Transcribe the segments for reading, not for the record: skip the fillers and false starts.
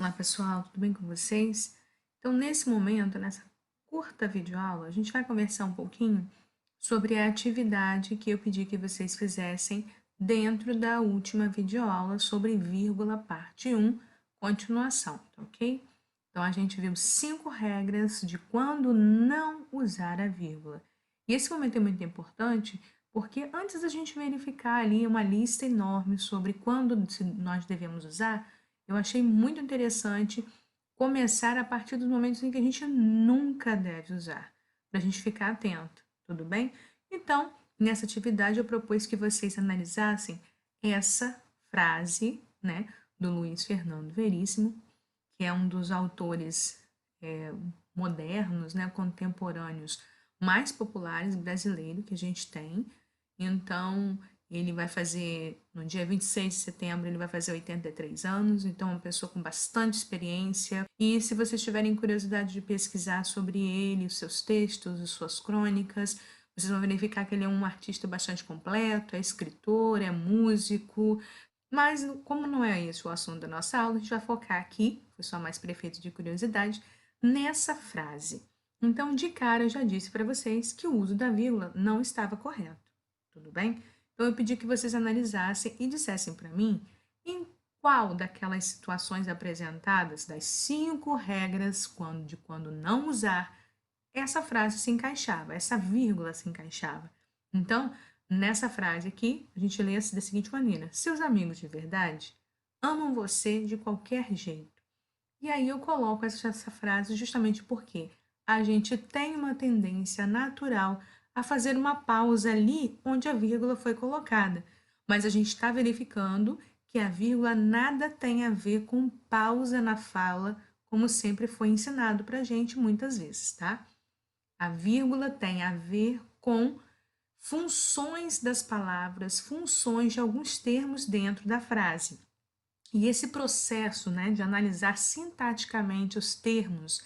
Olá pessoal, tudo bem com vocês? Então nesse momento, nessa curta videoaula, a gente vai conversar um pouquinho sobre a atividade que eu pedi que vocês fizessem dentro da última videoaula sobre vírgula parte 1, continuação, tá ok? Então a gente viu 5 regras de quando não usar a vírgula. E esse momento é muito importante porque antes da gente verificar ali uma lista enorme sobre quando nós devemos usar, eu achei muito interessante começar a partir dos momentos em que a gente nunca deve usar, para a gente ficar atento, tudo bem? Então, nessa atividade eu propus que vocês analisassem essa frase, né, do Luiz Fernando Veríssimo, que é um dos autores modernos, né, contemporâneos mais populares brasileiro que a gente tem. Então, ele vai fazer, no dia 26 de setembro, ele vai fazer 83 anos, então é uma pessoa com bastante experiência. E se vocês tiverem curiosidade de pesquisar sobre ele, os seus textos, as suas crônicas, vocês vão verificar que ele é um artista bastante completo, é escritor, é músico, mas como não é esse o assunto da nossa aula, a gente vai focar aqui, foi só mais para efeito de curiosidade, nessa frase. Então, de cara, eu já disse para vocês que o uso da vírgula não estava correto, tudo bem? Então, eu pedi que vocês analisassem e dissessem para mim em qual daquelas situações apresentadas, das 5 regras de quando não usar, essa frase se encaixava, essa vírgula se encaixava. Então, nessa frase aqui, a gente lê da seguinte maneira: seus amigos de verdade amam você de qualquer jeito. E aí eu coloco essa frase justamente porque a gente tem uma tendência natural a fazer uma pausa ali onde a vírgula foi colocada. Mas a gente está verificando que a vírgula nada tem a ver com pausa na fala, como sempre foi ensinado para a gente muitas vezes, tá? A vírgula tem a ver com funções das palavras, funções de alguns termos dentro da frase. E esse processo, né, de analisar sintaticamente os termos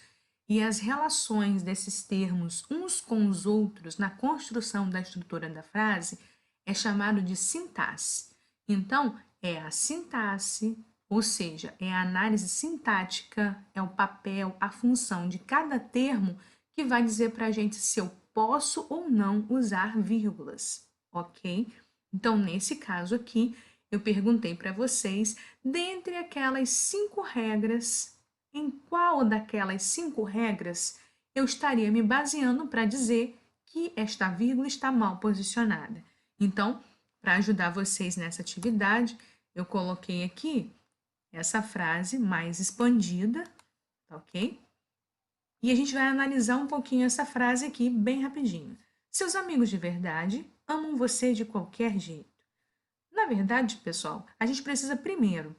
e as relações desses termos uns com os outros na construção da estrutura da frase é chamado de sintaxe. Então, é a sintaxe, ou seja, é a análise sintática, é o papel, a função de cada termo que vai dizer para a gente se eu posso ou não usar vírgulas, ok? Então, nesse caso aqui, eu perguntei para vocês, dentre aquelas 5 regras, em qual daquelas 5 regras eu estaria me baseando para dizer que esta vírgula está mal posicionada. Então, para ajudar vocês nessa atividade, eu coloquei aqui essa frase mais expandida, tá ok? E a gente vai analisar um pouquinho essa frase aqui bem rapidinho. Seus amigos de verdade amam você de qualquer jeito. Na verdade, pessoal, a gente precisa primeiro,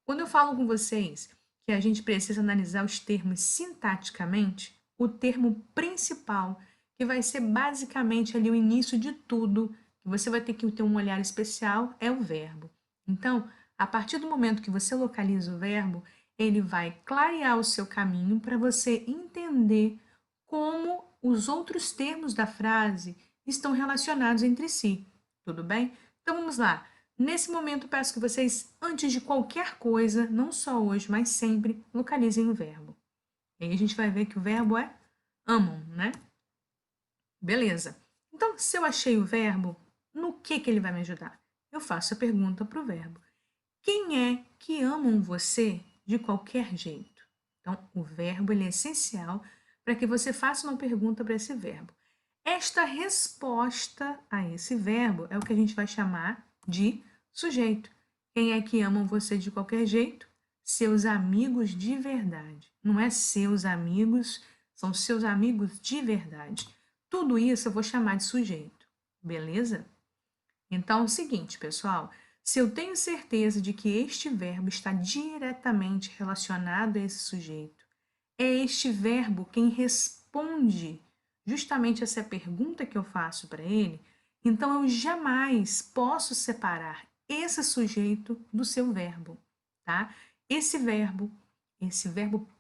quando eu falo com vocês que a gente precisa analisar os termos sintaticamente, o termo principal, que vai ser basicamente ali o início de tudo, que você vai ter que ter um olhar especial, é o verbo. Então, a partir do momento que você localiza o verbo, ele vai clarear o seu caminho para você entender como os outros termos da frase estão relacionados entre si. Tudo bem? Então vamos lá. Nesse momento, peço que vocês, antes de qualquer coisa, não só hoje, mas sempre, localizem o verbo. E aí a gente vai ver que o verbo é amam, né? Beleza. Então, se eu achei o verbo, no que ele vai me ajudar? Eu faço a pergunta para o verbo. Quem é que amam você de qualquer jeito? Então, o verbo ele é essencial para que você faça uma pergunta para esse verbo. Esta resposta a esse verbo é o que a gente vai chamar de sujeito. Quem é que amam você de qualquer jeito? Seus amigos de verdade. Não é seus amigos, são seus amigos de verdade. Tudo isso eu vou chamar de sujeito, beleza? Então é o seguinte, pessoal, se eu tenho certeza de que este verbo está diretamente relacionado a esse sujeito, é este verbo quem responde justamente essa pergunta que eu faço para ele, então eu jamais posso separar esse sujeito do seu verbo, tá? Esse verbo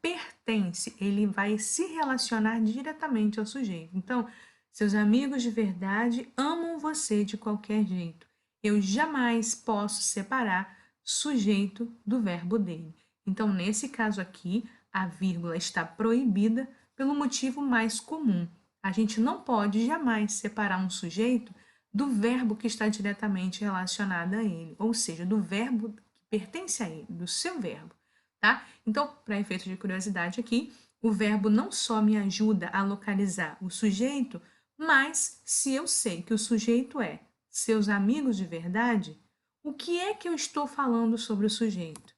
pertence, ele vai se relacionar diretamente ao sujeito. Então, seus amigos de verdade amam você de qualquer jeito. Eu jamais posso separar sujeito do verbo dele. Então, nesse caso aqui, a vírgula está proibida pelo motivo mais comum. A gente não pode jamais separar um sujeito do verbo que está diretamente relacionado a ele, ou seja, do verbo que pertence a ele, do seu verbo, tá? Então, para efeito de curiosidade aqui, o verbo não só me ajuda a localizar o sujeito, mas se eu sei que o sujeito é seus amigos de verdade, o que é que eu estou falando sobre o sujeito?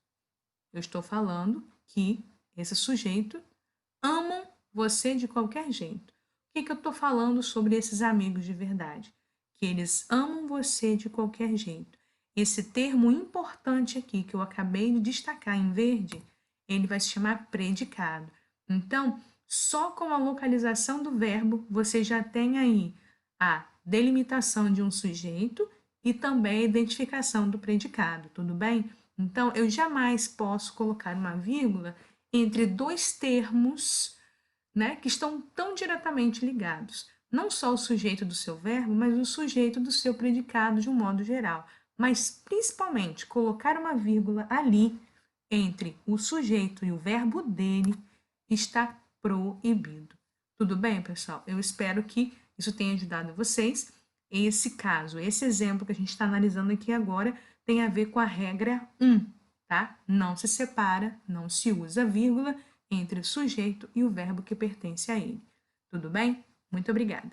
Eu estou falando que esse sujeito amam você de qualquer jeito. O que eu estou falando sobre esses amigos de verdade? Que eles amam você de qualquer jeito. Esse termo importante aqui que eu acabei de destacar em verde, ele vai se chamar predicado. Então, só com a localização do verbo, você já tem aí a delimitação de um sujeito e também a identificação do predicado, tudo bem? Então, eu jamais posso colocar uma vírgula entre dois termos, né, que estão tão diretamente ligados. Não só o sujeito do seu verbo, mas o sujeito do seu predicado de um modo geral. Mas, principalmente, colocar uma vírgula ali entre o sujeito e o verbo dele está proibido. Tudo bem, pessoal? Eu espero que isso tenha ajudado vocês. Esse caso, esse exemplo que a gente está analisando aqui agora, tem a ver com a regra 1, tá? Não se separa, não se usa vírgula entre o sujeito e o verbo que pertence a ele. Tudo bem? Muito obrigada.